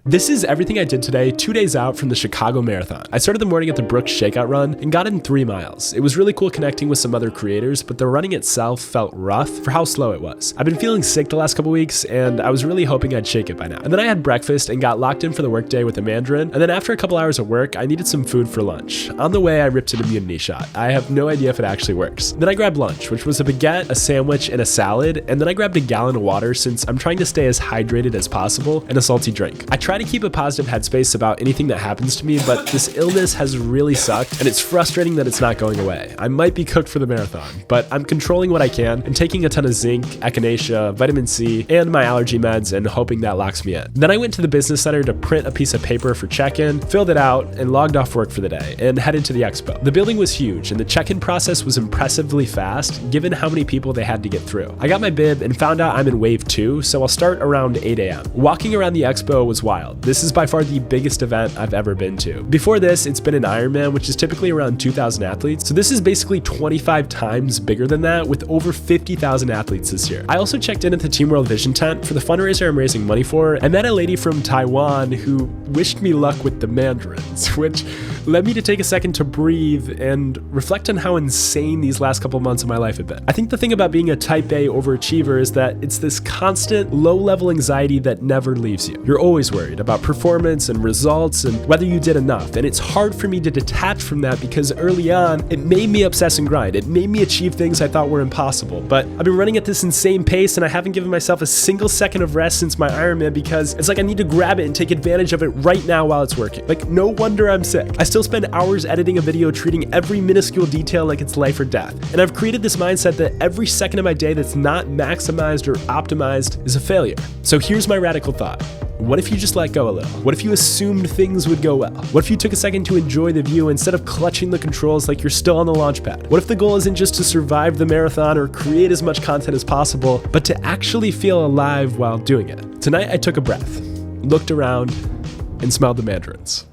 This is everything I did today, 2 days out from the Chicago Marathon. I started the morning at the Brooks Shakeout Run and got in 3 miles. It was really cool connecting with some other creators, but the running itself felt rough for how slow it was. I've been feeling sick the last couple weeks, and I was really hoping I'd shake it by now. And then I had breakfast and got locked in for the workday with a Mandarin, and then after a couple hours of work, I needed some food for lunch. On the way, I ripped an immunity shot. I have no idea if it actually works. Then I grabbed lunch, which was a baguette, a sandwich, and a salad, and then I grabbed a gallon of water since I'm trying to stay as hydrated as possible, and a salty drink. I try to keep a positive headspace about anything that happens to me, but this illness has really sucked, and it's frustrating that it's not going away. I might be cooked for the marathon, but I'm controlling what I can and taking a ton of zinc, echinacea, vitamin C, and my allergy meds and hoping that locks me in. Then I went to the business center to print a piece of paper for check-in, filled it out, and logged off work for the day, and headed to the expo. The building was huge, and the check-in process was impressively fast, given how many people they had to get through. I got my bib and found out I'm in wave 2, so I'll start around 8 a.m. Walking around the expo was wild. This is by far the biggest event I've ever been to. Before this, it's been an Ironman, which is typically around 2,000 athletes. So this is basically 25 times bigger than that, with over 50,000 athletes this year. I also checked in at the Team World Vision tent for the fundraiser I'm raising money for, and met a lady from Taiwan who wished me luck with the Mandarins, which led me to take a second to breathe and reflect on how insane these last couple months of my life have been. I think the thing about being a type A overachiever is that it's this constant low-level anxiety that never leaves you. You're always worried about performance and results and whether you did enough. And it's hard for me to detach from that because early on, it made me obsess and grind. It made me achieve things I thought were impossible. But I've been running at this insane pace and I haven't given myself a single second of rest since my Ironman because it's like I need to grab it and take advantage of it right now while it's working. Like, no wonder I'm sick. I still spend hours editing a video treating every minuscule detail like it's life or death. And I've created this mindset that every second of my day that's not maximized or optimized is a failure. So here's my radical thought. What if you just let go a little? What if you assumed things would go well? What if you took a second to enjoy the view instead of clutching the controls like you're still on the launch pad? What if the goal isn't just to survive the marathon or create as much content as possible, but to actually feel alive while doing it? Tonight I took a breath, looked around, and smelled the mandarins.